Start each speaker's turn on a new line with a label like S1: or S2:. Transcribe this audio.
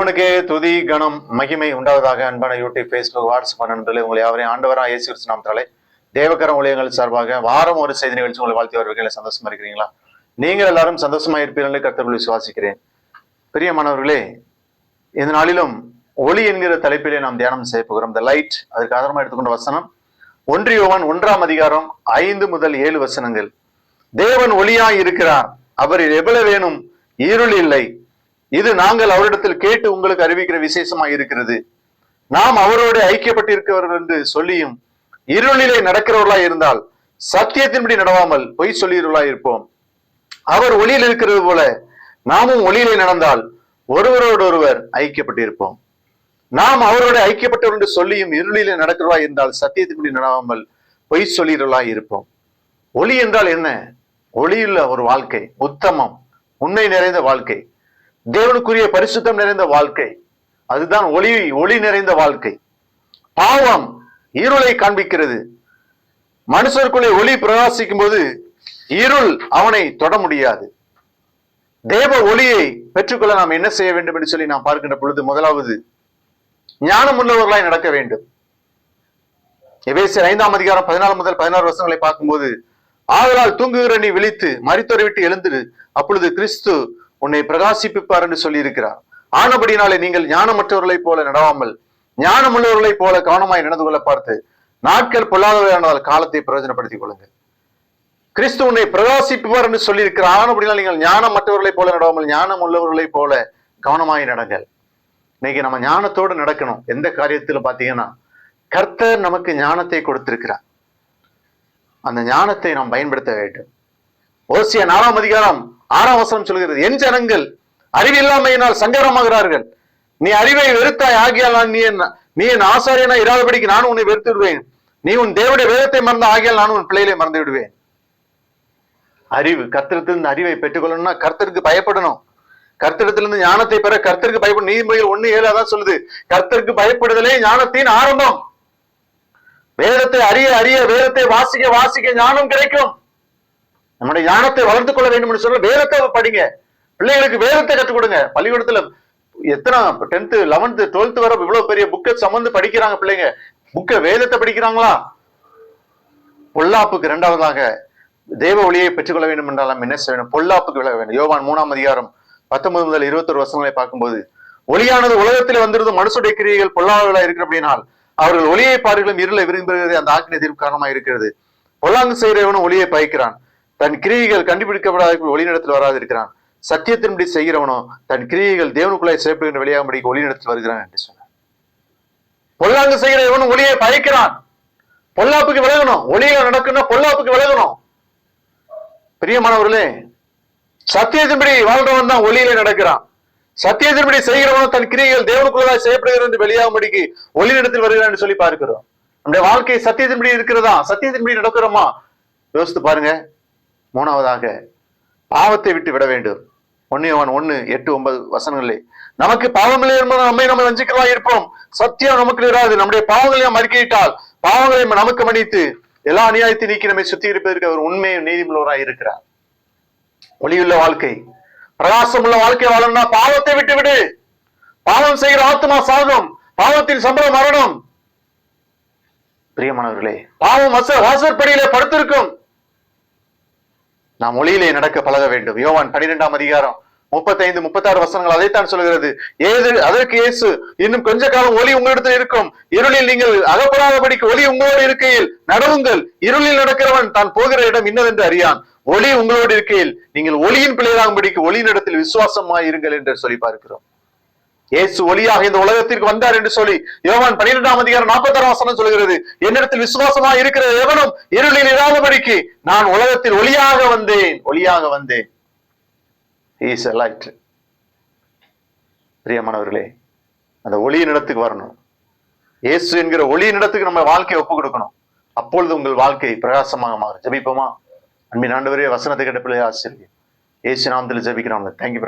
S1: தேவனுக்கே துதி கணம் மகிமை உண்டாவதாக. அன்பான யூடியூப், ஃபேஸ்புக், வாட்ஸ்அப் நண்பர்களே, உங்களை யாவரையும் ஆண்டவராக இயேசு கிறிஸ்து நாமத்தாலே தேவக்கரம் ஊழியங்கள் சார்பாக வாரம் ஒரு செய்தி நிகழ்ச்சி உங்களை வாழ்த்தி வருவீங்களே. சந்தோஷமா இருக்கிறீங்களா? நீங்கள் எல்லாரும் சந்தோஷமா இருப்பீர்கள் கர்த்தருக்குள் விசுவாசிக்கிறேன். பிரியமானவர்களே, இந்த நாளிலும் ஒளி என்கிற தலைப்பிலே நாம் தியானம் செய்ய போகிறோம். The light. அதற்கு ஆதாரமாக எடுத்துக்கொண்ட வசனம் 1 யோவான் 1ஆம் அதிகாரம் 5 முதல் 7 வசனங்கள். தேவன் ஒளியாய் இருக்கிறார், அவரில் எவ்வளவேனும் இருள் இல்லை. இது நாங்கள் அவரிடத்தில் கேட்டு உங்களுக்கு அறிவிக்கிற விசேஷமாக இருக்கிறது. நாம் அவரோடு ஐக்கியப்பட்டிருக்கிறவர்கள் என்று சொல்லியும் இருளிலே நடக்கிறவர்களாய் இருந்தால் சத்தியத்தின்படி நடவாமல் பொய் சொல்லியவர்களாய் இருப்போம். அவர் ஒளியில் இருக்கிறது போல நாமும் ஒளியிலே நடந்தால் ஒருவரோடொருவர் ஐக்கியப்பட்டிருப்போம். நாம் அவரோடு ஐக்கியப்பட்டவர் என்று சொல்லியும் இருளிலே நடக்கிறவர்களாய் இருந்தால் சத்தியத்தின்படி நடவாமல் பொய் சொல்லியவர்களாய் இருப்போம். ஒளி என்றால் என்ன? ஒளியுள்ள ஒரு வாழ்க்கை, உத்தமம், உண்மை நிறைந்த வாழ்க்கை, தேவனுக்குரிய பரிசுத்தம் நிறைந்த வாழ்க்கை, அதுதான் ஒளி நிறைந்த வாழ்க்கை. பாவம் இருளை காண்பிக்கிறது. மனுஷருக்குள்ளே ஒளி பிரகாசிக்கும் போது இருள் அவனை தொட முடியாது. தேவ ஒளியை பெற்றுக்கொள்ள நாம் என்ன செய்ய வேண்டும் என்று சொல்லி நாம் பார்க்கின்ற பொழுது, முதலாவது ஞானம் உள்ளவர்களாய் நடக்க வேண்டும். எபேசியர் 5ஆம் அதிகாரம் 14 முதல் 16 வசனங்களை பார்க்கும்போது, ஆதலால் தூங்குகிற நீ விழித்து மரித்தோரை விட்டு எழுந்திரு, அப்பொழுது கிறிஸ்து உன்னை பிரகாசிப்பிப்பார் என்று சொல்லி இருக்கிறார். ஆனபடினாலே நீங்கள் ஞானமற்றவர்களைப் போல நடவாமல் ஞானம் உள்ளவர்களைப் போல கவனமாய் நடந்து கொள்ள பார்த்து நாட்கள் பொல்லாதவையானால் காலத்தை பிரயோஜனப்படுத்திக் கொள்ளுங்கள். கிறிஸ்து உன்னை பிரகாசிப்பார் என்று சொல்லி இருக்கிறார். ஆனபடினால் நீங்கள் ஞானமற்றவர்களைப் போல நடவாமல் ஞானம் உள்ளவர்களைப் போல கவனமாய் நடங்கள். இன்னைக்கு நம்ம ஞானத்தோடு நடக்கணும். எந்த காரியத்திலும் பார்த்தீங்கன்னா கர்த்தர் நமக்கு ஞானத்தை கொடுத்திருக்கிறார். அந்த ஞானத்தை நாம் பயன்படுத்த வேண்டும். ஓசியா 4ஆம் அதிகாரம் 6ஆம் வசனம் சொல்கிறது, என் ஜனங்கள் அறிவில்லாமையினால் சங்கரமாகிறார்கள். நீ அறிவை வெறுத்தாய், ஆகியால் நீ என் ஆசாரியனா இராதபடிக்கு நான் உன்னை வெறுத்து விடுவேன். நீ உன் தேவனுடைய வேதத்தை மறந்த, ஆகியால் நான் உன் பிள்ளைகளை மறந்து விடுவேன். அறிவு, கர்த்தரிடத்திலிருந்து அறிவை பெற்றுக்கொள்ளணும்னா கர்த்தருக்கு பயப்படணும். கர்த்தரிடத்திலிருந்து ஞானத்தை பெற கர்த்தருக்கு பயப்படும். நீதிமொழிகள் 1:7 தான் சொல்லுது, கர்த்தருக்கு பயப்படுதலே ஞானத்தின் ஆரம்பம். வேதத்தை அறிய அறிய, வேதத்தை வாசிக்க வாசிக்க ஞானம் கிடைக்கும். நம்முடைய ஞானத்தை வளர்த்துக் கொள்ள வேண்டும் என்று சொல்ல வேதத்தை படிங்க. பிள்ளைகளுக்கு வேதத்தை கற்றுக் கொடுங்க. பள்ளிக்கூடத்துல எத்தனை 10th 11th 12th வரை இவ்வளவு பெரிய புக்கை சம்மந்து படிக்கிறாங்க பிள்ளைங்க. வேதத்தை படிக்கிறாங்களா? பொல்லாப்புக்கு இரண்டாவதாக தேவ ஒளியை பெற்றுக்கொள்ள வேண்டும் என்றால் நாம் என்ன செய்ய வேண்டும்? பொல்லாப்புக்கு விலக வேண்டும். யோவான் 3ஆம் அதிகாரம் 19 முதல் 21 வசனங்களை பார்க்கும்போது, ஒளியானது உலகத்தில் வந்திருந்த மனுஷருடைய கிரியைகள் பொல்லாதவர்களாக இருக்கிற அப்படினால் அவர்கள் ஒளியை பார்வையிலும் இருளை விரும்புகிறது, அந்த ஆக்கினை தீர்ப்பு காரணமாக இருக்கிறது. பொல்லாங்கு செய்கிறவனும் ஒளியை பயக்கிறான், தன் கிரியைகள் கண்டுபிடிக்கப்படாத ஒளிநிலத்தில் வராது இருக்கிறான். சத்தியத்தின்படி செய்கிறவனோ தன் கிரியைகள் தேவனுக்குள்ளாய் செய்யப்படுகின்ற வெளியாகும்படி ஒளிநிலத்தில் வருகிறான் என்று சொன்னார். பொல்லாங்கு செய்கிறவனும் ஒளியை பயக்கிறான். பொல்லாப்புக்கு விலகணும். ஒளியில நடக்கணும், பொல்லாப்புக்கு விலகணும். பிரியமானவர்களே, சத்தியத்தின்படி வாழ்றவன் தான் ஒளியில நடக்கிறான். சத்தியத்தின்படி செய்கிறவனும் தன் கிரியைகள் தேவனுக்குள்ளாய் செய்யப்படுகிறது என்று வெளியாகும்படிக்கு ஒளிநிலத்தில் வருகிறான் என்று சொல்லி பார்க்கிறோம். நம்முடைய வாழ்க்கை சத்தியத்தின்படி இருக்கிறதா? சத்தியத்தின்படி நடக்கிறோமா? யோசித்து பாருங்க. மூணாவதாக பாவத்தை விட்டு விட வேண்டும். 1 யோவான் 1:8-9 வசனங்களே, நமக்கு பாவங்களே நம்மை நம்ம வஞ்சிக்கிறதா இருப்போம், சத்தியம் நமக்கு இராது. நம்முடைய பாவங்களை நாம் அறிக்கையிட்டால் பாவங்களை நமக்கு மன்னித்து எல்லா அநியாயத்தை நீக்கி நம்மை சுத்தி இருப்பதற்கு அவர் உண்மையும் நீதிமுள்ளவராய் இருக்கிறார். ஒளியுள்ள வாழ்க்கை, பிரகாசம் உள்ள வாழ்க்கை வாழணும்னா பாவத்தை விட்டு விடு. பாவம் செய்கிற ஆத்மா சாகும், பாவத்தின் சம்பளம் மரணம். பிரியமானவர்களே, பாவம் வாசற்படியிலே படுத்திருக்கும். நாம் ஒளியிலே நடக்க பழக வேண்டும். யோவான் 12ஆம் அதிகாரம் 35-36 வசனங்கள் அதைத்தான் சொல்கிறது. அதற்கு இயேசு, இன்னும் கொஞ்ச காலம் ஒளி உங்களிடத்தில் இருக்கும், இருளில் நீங்கள் அகப்படாதபடிக்கு ஒளி உங்களோடு இருக்கையில் நடவுங்கள். இருளில் நடக்கிறவன் தான் போகிற இடம் இன்னதென்று அறியான். ஒளி உங்களோடு இருக்கையில் நீங்கள் ஒளியின் பிள்ளைகளாகும்படிக்கு ஒளியினிடத்தில் விசுவாசமாய் இருங்கள் என்று சொல்லி பார்க்கிறோம். இயேசு ஒளியாக இந்த உலகத்திற்கு வந்தார் என்று சொல்லி யோவான் 12ஆம் அதிகாரம் 46ஆம் வசனம் சொல்கிறது, என்னிடத்தில் விசுவாசமாக இருக்கிற எவனும் இருளில் இராதபடிக்கு நான் உலகத்தில் ஒளியாக வந்தேன். He is a light. பிரியமானவர்களே, அந்த ஒளியின் இடத்துக்கு வரணும். இயேசு என்கிற ஒளியின் இடத்துக்கு நம்ம வாழ்க்கையை ஒப்பு கொடுக்கணும். அப்பொழுது உங்கள் வாழ்க்கை பிரகாசமாக மாறும். ஜெபிப்போமா? அன்பின் ஆண்டவரே, வசனத்தை கேட்ட பிள்ளையை ஆசீர்வதியும். இயேசு நாமத்தில் ஜெபிக்கிறோம். தேங்க்யூ.